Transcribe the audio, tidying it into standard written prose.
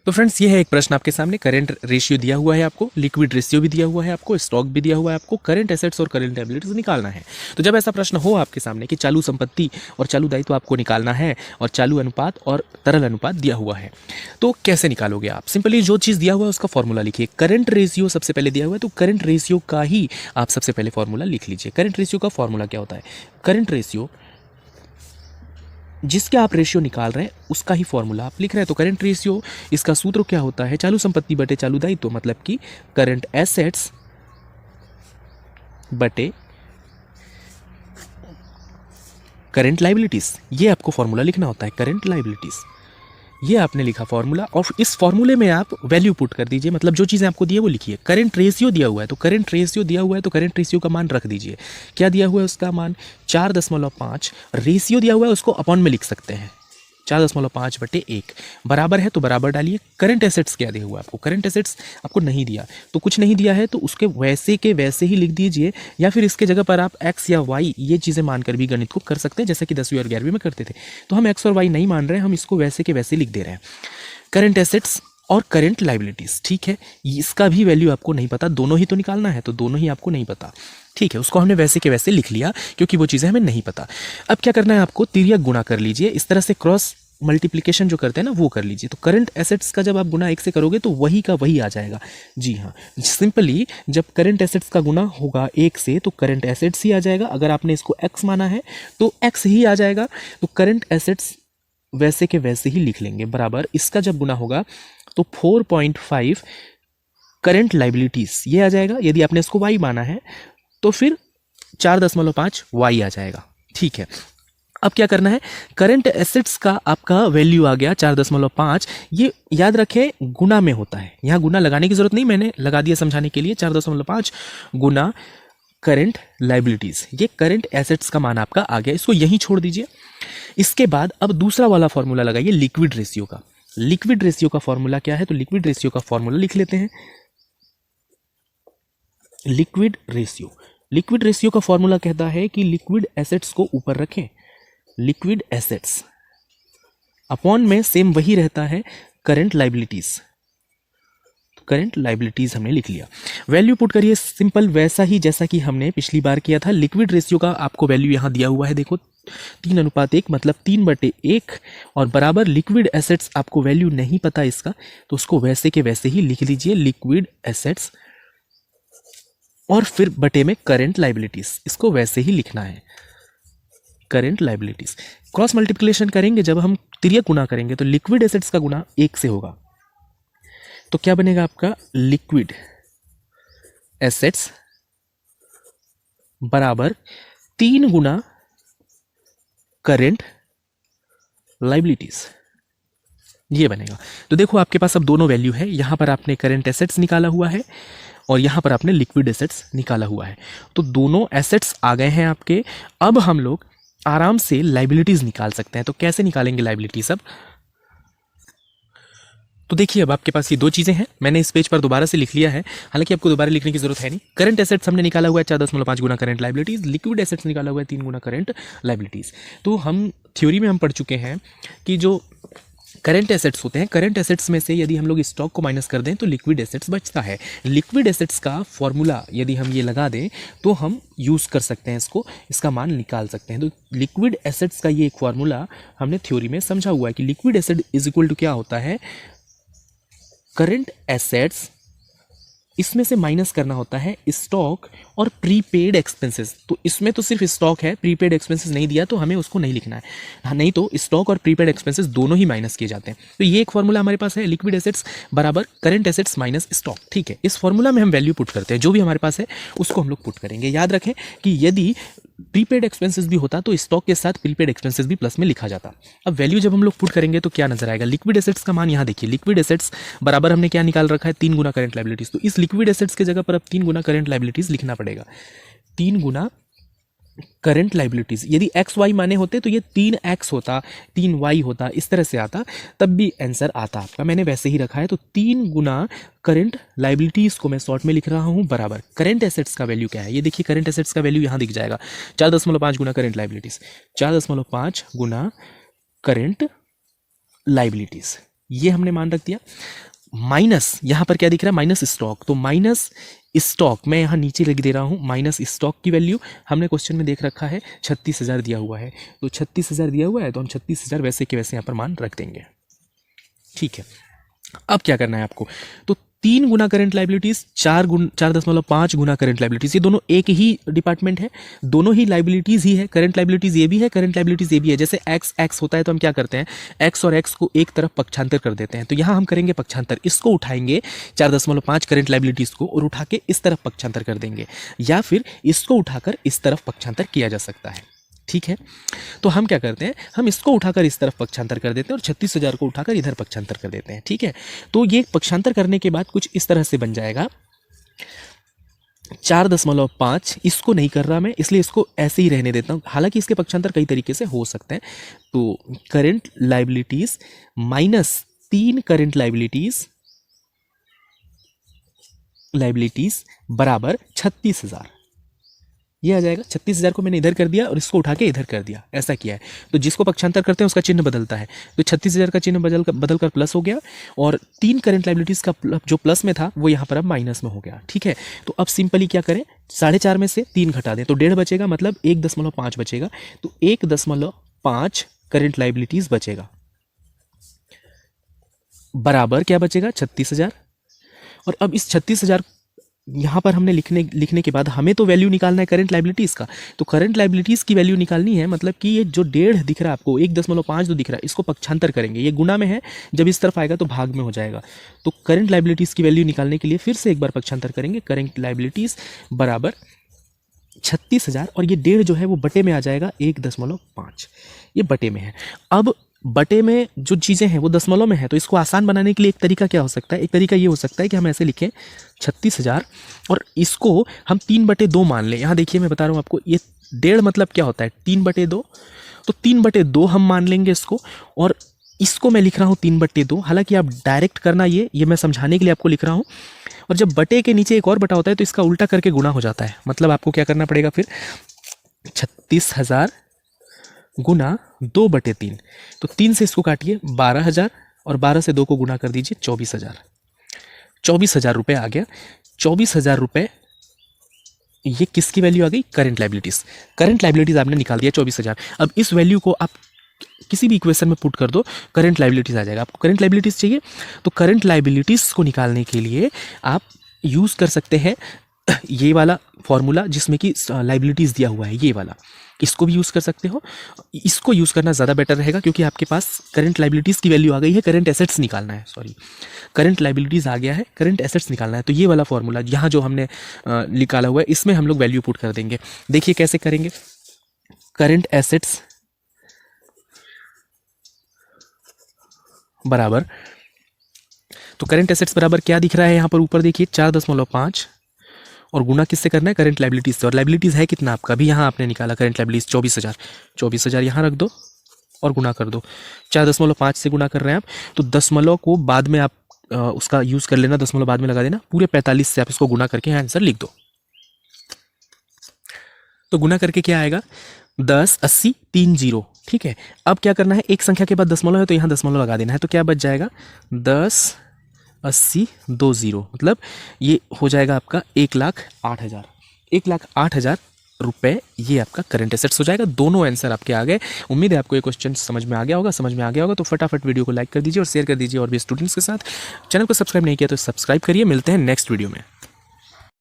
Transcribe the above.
तो फ्रेंड्स ये है एक प्रश्न आपके सामने, करंट रेशियो दिया हुआ है आपको, लिक्विड रेशियो भी दिया हुआ है आपको, स्टॉक भी दिया हुआ है आपको, करंट एसेट्स और करंट लायबिलिटीज निकालना है। तो जब ऐसा प्रश्न हो आपके सामने कि चालू संपत्ति और चालू दायित्व आपको निकालना है और चालू अनुपात और तरल अनुपात दिया हुआ है, तो कैसे निकालोगे आप? सिंपली जो चीज़ दिया हुआ है उसका फॉर्मूला लिखिए। करंट रेशियो सबसे पहले दिया हुआ है तो करंट रेशियो का ही आप सबसे पहले फॉर्मूला लिख लीजिए। करंट रेशियो का फॉर्मूला क्या होता है? करंट रेशियो जिसके आप रेशियो निकाल रहे हैं उसका ही फॉर्मूला आप लिख रहे हैं। तो करंट रेशियो इसका सूत्र क्या होता है? चालू संपत्ति बटे चालू दायित्व, मतलब कि करंट एसेट्स बटे करंट लायबिलिटीज। ये आपको फॉर्मूला लिखना होता है, करंट लायबिलिटीज। ये आपने लिखा फॉर्मूला, और इस फॉर्मूले में आप वैल्यू पुट कर दीजिए, मतलब जो चीज़ें आपको दी है वो लिखिए। करंट रेशियो दिया हुआ है तो करंट रेशियो दिया हुआ है तो करंट रेशियो का मान रख दीजिए। क्या दिया हुआ है उसका मान? 4.5। रेशियो दिया हुआ है उसको अपॉन में लिख सकते हैं, 4.5 बटे 1 बराबर है तो बराबर डालिए। करंट एसेट्स क्या दिया हुआ है आपको? करंट एसेट्स आपको नहीं दिया तो कुछ नहीं दिया है तो उसके वैसे के वैसे ही लिख दीजिए, या फिर इसके जगह पर आप x या y ये चीज़ें मानकर भी गणित को कर सकते हैं, जैसे कि 10वीं और 11वीं में करते थे। तो हम x और y नहीं मान रहे हैं, हम इसको वैसे के वैसे लिख दे रहे हैं। करंट एसेट्स और करंट लायबिलिटीज, ठीक है, इसका भी वैल्यू आपको नहीं पता, दोनों ही तो निकालना है, तो दोनों ही आपको नहीं पता, ठीक है। उसको हमने वैसे के वैसे लिख लिया क्योंकि वो चीज़ें हमें नहीं पता। अब क्या करना है आपको? तिर्यक गुणा कर लीजिए, इस तरह से क्रॉस मल्टीप्लिकेशन जो करते हैं ना वो कर लीजिए। तो करंट एसेट्स का जब आप गुना 1 से करोगे तो वही का वही आ जाएगा। जी हाँ, सिंपली जब करंट एसेट्स का गुना होगा 1 से तो करंट एसेट्स ही आ जाएगा। अगर आपने इसको x माना है तो x ही आ जाएगा। तो करंट एसेट्स वैसे के वैसे ही लिख लेंगे, बराबर इसका जब गुना होगा तो 4.5 करंट लायबिलिटीज ये आ जाएगा। यदि आपने इसको y माना है तो फिर 4.5 y आ जाएगा, ठीक है। अब क्या करना है? करंट एसेट्स का आपका वैल्यू आ गया 4.5। ये याद रखें गुना में होता है, यहाँ गुना लगाने की जरूरत नहीं, मैंने लगा दिया समझाने के लिए। 4.5 गुना करंट लायबिलिटीज, ये करंट एसेट्स का मान आपका आ गया, इसको यहीं छोड़ दीजिए। इसके बाद अब दूसरा वाला फॉर्मूला लगाइए लिक्विड रेशियो का। लिक्विड रेशियो का फॉर्मूला क्या है? तो लिक्विड रेशियो का फॉर्मूला लिख लेते हैं। लिक्विड रेशियो का फॉर्मूला कहता है कि लिक्विड एसेट्स को ऊपर रखें, लिक्विड एसेट्स अपॉन में सेम वही रहता है करंट लायबिलिटीज। तो करंट लायबिलिटीज हमने लिख लिया। वैल्यू पुट करिए सिंपल वैसा ही जैसा कि हमने पिछली बार किया था। लिक्विड रेशियो का आपको वैल्यू यहां दिया हुआ है, देखो 3:1, मतलब 3/1, और बराबर लिक्विड एसेट्स आपको वैल्यू नहीं पता इसका तो उसको वैसे के वैसे ही लिख लीजिए, लिक्विड एसेट्स, और फिर बटे में करंट लायबिलिटीज, इसको वैसे ही लिखना है, करंट लायबिलिटीज। क्रॉस मल्टीप्लिकेशन करेंगे जब हम तिर्यक गुना करेंगे तो लिक्विड एसेट्स का गुना 1 से होगा, तो क्या बनेगा आपका? लिक्विड एसेट्स बराबर 3 गुना करंट लायबिलिटीज, ये बनेगा। तो देखो आपके पास अब दोनों वैल्यू है, यहां पर आपने करंट एसेट्स निकाला हुआ है और यहां पर आपने लिक्विड एसेट्स निकाला हुआ है, तो दोनों एसेट्स आ गए हैं आपके। अब हम लोग आराम से लायबिलिटीज निकाल सकते हैं। तो कैसे निकालेंगे लायबिलिटीज? अब तो देखिए, अब आपके पास ये दो चीजें हैं, मैंने इस पेज पर दोबारा से लिख लिया है, हालांकि आपको दोबारा लिखने की जरूरत है नहीं। करंट एसेट्स हमने निकाला हुआ है 4.5 गुना करंट लायबिलिटीज, लिक्विड एसेट्स निकाला हुआ है 3 गुना करंट लायबिलिटीज। तो हम थ्योरी में हम पढ़ चुके हैं कि जो करंट एसेट्स होते हैं, करंट एसेट्स में से यदि हम लोग स्टॉक को माइनस कर दें तो लिक्विड एसेट्स बचता है। लिक्विड एसेट्स का फॉर्मूला यदि हम ये लगा दें तो हम यूज़ कर सकते हैं इसको, इसका मान निकाल सकते हैं। तो लिक्विड एसेट्स का ये एक फॉर्मूला हमने थ्योरी में समझा हुआ है कि liquid asset is equal to क्या होता है? करंट एसेट्स, इसमें से माइनस करना होता है स्टॉक और प्रीपेड एक्सपेंसेस। तो इसमें तो सिर्फ स्टॉक है, प्रीपेड एक्सपेंसेस नहीं दिया तो हमें उसको नहीं लिखना है। हाँ, नहीं तो स्टॉक और प्रीपेड एक्सपेंसेस दोनों ही माइनस किए जाते हैं। तो ये एक फॉर्मूला हमारे पास है, लिक्विड एसेट्स बराबर करंट एसेट्स माइनस स्टॉक, ठीक है। इस फॉर्मूला में हम वैल्यू पुट करते हैं, जो भी हमारे पास है उसको हम लोग पुट करेंगे। याद रखें कि यदि प्रीपेड एक्सपेंसेस भी होता तो स्टॉक के साथ प्रीपेड एक्सपेंसेस भी प्लस में लिखा जाता। अब वैल्यू जब हम लोग पुट करेंगे तो क्या नजर आएगा? लिक्विड एसेट्स का मान यहाँ देखिए, लिक्विड एसेट्स बराबर हमने क्या निकाल रखा है? 3 गुना करंट लायबिलिटीज। तो इस लिक्विड एसेट्स के जगह पर अब 3 गुना करंट लायबिलिटीज लिखना पड़ेगा, 3 गुना करंट लायबिलिटीज। यदि एक्स वाई माने होते तो ये 3x होता, 3y होता, इस तरह से आता, तब भी आंसर आता आपका। मैंने वैसे ही रखा है, तो 3 गुना करंट लायबिलिटीज को मैं शॉर्ट में लिख रहा हूं बराबर करंट एसेट्स का वैल्यू क्या है? ये देखिए, करंट एसेट्स का वैल्यू यहां दिख जाएगा, 4.5 गुना करंट लायबिलिटीज, 4.5 गुना करंट लायबिलिटीज, ये हमने मान रख दिया, माइनस यहाँ पर क्या दिख रहा है, माइनस स्टॉक, तो माइनस स्टॉक मैं यहाँ नीचे लिख दे रहा हूँ, माइनस स्टॉक की वैल्यू हमने क्वेश्चन में देख रखा है 36,000 दिया हुआ है, तो 36,000 दिया हुआ है तो हम 36,000 वैसे के वैसे यहाँ पर मान रख देंगे। ठीक है, अब क्या करना है आपको, तो 3 गुना करंट लाइबिलिटीज, 4.5 गुना करंट लाइबिलिटीज, ये दोनों एक ही डिपार्टमेंट है, दोनों ही लाइबिलिटीज ही है, करंट लाइबिलिटीज ये भी है, करंट लाइबिलिटीज ये भी है। जैसे एक्स होता है तो हम क्या करते हैं, एक्स और एक्स को एक तरफ पक्षांतर कर देते हैं, तो यहाँ हम करेंगे पक्षांतर, इसको उठाएंगे 4.5 करंट लाइबिलिटीज को और उठा के इस तरफ पक्षांतर कर देंगे, या फिर इसको उठाकर इस तरफ पक्षांतर किया जा सकता है। ठीक है, तो हम क्या करते हैं, हम इसको उठाकर इस तरफ पक्षांतर कर देते हैं और 36,000 को उठाकर इधर पक्षांतर कर देते हैं। ठीक है, तो ये पक्षांतर करने के बाद कुछ इस तरह से बन जाएगा 4.5, इसको नहीं कर रहा मैं इसलिए इसको ऐसे ही रहने देता हूँ, हालांकि इसके पक्षांतर कई तरीके से हो सकते हैं। तो current liabilities minus 3 current liabilities बराबर 36,000, ये आ जाएगा। 36,000 को मैंने इधर कर दिया और इसको उठा के इधर कर दिया, ऐसा किया है। तो जिसको पक्षांतर करते हैं उसका चिन्ह बदलता है, तो 36,000 का चिन्ह बदल कर प्लस हो गया और 3 करंट लाइबिलिटीज का जो प्लस में था वो यहाँ पर अब माइनस में हो गया। ठीक है, तो अब सिंपली क्या करें, 4.5 में से 3 घटा दें तो 1.5 बचेगा, मतलब 1.5 बचेगा, तो 1.5 करंट लाइबिलिटीज बचेगा, बराबर क्या बचेगा 36,000। और अब इस 36,000 यहाँ पर हमने लिखने के बाद हमें तो वैल्यू निकालना है करंट लाइबिलिटीज़ का, तो करंट लाइबिलिटीज़ की वैल्यू निकालनी है, मतलब कि ये जो 1.5 दिख रहा है आपको, 1.5 जो दिख रहा है, इसको पक्षांतर करेंगे, ये गुना में है, जब इस तरफ आएगा तो भाग में हो जाएगा। तो करंट लाइबिलिटीज़ की वैल्यू निकालने के लिए फिर से एक बार पक्षांतर करेंगे, करंट लाइबिलिटीज़ बराबर 36,000 और ये 1.5 जो है वो बटे में आ जाएगा 1.5, ये बटे में है। अब बटे में जो चीज़ें हैं वो दशमलव में है, तो इसको आसान बनाने के लिए एक तरीका क्या हो सकता है, एक तरीका ये हो सकता है कि हम ऐसे लिखें 36,000 और इसको हम 3/2 मान लें। यहाँ देखिए मैं बता रहा हूँ आपको, ये 1.5 मतलब क्या होता है 3/2, तो 3/2 हम मान लेंगे इसको, और इसको मैं लिख रहा हूँ 3/2। हालांकि आप डायरेक्ट करना, ये मैं समझाने के लिए आपको लिख रहा हूँ। और जब बटे के नीचे एक और बटा होता है तो इसका उल्टा करके गुणा हो जाता है, मतलब आपको क्या करना पड़ेगा फिर 36,000 गुना 2/3, तो 3 से इसको काटिए 12,000 और 12 से 2 को गुना कर दीजिए 24,000 रुपये आ गया। 24,000 रुपये ये किसकी वैल्यू आ गई, करंट लाइबिलिटीज आपने निकाल दिया 24,000। अब इस वैल्यू को आप किसी भी इक्वेशन में पुट कर दो, करंट लाइबिलिटीज आ जाएगा। आपको करंट लाइबिलिटीज चाहिए तो करंट लाइबिलिटीज को निकालने के लिए आप यूज़ कर सकते हैं ये वाला फॉर्मूला जिसमें कि लाइबिलिटीज दिया हुआ है, ये वाला, इसको भी यूज़ कर सकते हो। इसको यूज़ करना ज़्यादा बेटर रहेगा क्योंकि आपके पास करंट लाइबिलिटीज़ की वैल्यू आ गई है, करंट एसेट्स निकालना है, करंट लाइबिलिटीज़ आ गया है, करंट एसेट्स निकालना है। तो ये वाला फॉर्मूला यहाँ जो हमने निकाला हुआ है इसमें हम लोग वैल्यू पुट कर देंगे। देखिए कैसे करेंगे, करंट एसेट्स बराबर, तो करंट एसेट्स बराबर क्या दिख रहा है यहाँ पर ऊपर देखिए 4.5 और गुना किससे करना है, करंट लाइबिलिटीज से। और लाइबिलिटीज है कितना आपका, अभी यहाँ आपने निकाला करंट लाइबिलिटीज 24,000 यहाँ रख दो और गुना कर दो। 4.5 से गुना कर रहे हैं आप, तो दशमलव को बाद में आप उसका यूज़ कर लेना, दशमलव बाद में लगा देना। पूरे 45 से आप इसको गुना करके आंसर लिख दो। तो गुना करके क्या आएगा 10, 80, 30। ठीक है, अब क्या करना है, एक संख्या के बाद दशमलव है तो यहाँ दशमलव लगा देना है। तो क्या बच जाएगा 10, 80, 20, मतलब ये हो जाएगा आपका 1,08,000। 1,08,000 रुपये ये आपका करंट एसेट्स हो जाएगा। दोनों आंसर आपके आ गए। उम्मीद है आपको ये क्वेश्चन समझ में आ गया होगा। तो फटाफट वीडियो को लाइक कर दीजिए और शेयर कर दीजिए और भी स्टूडेंट्स के साथ। चैनल को सब्सक्राइब नहीं किया तो सब्सक्राइब करिए। मिलते हैं नेक्स्ट वीडियो में।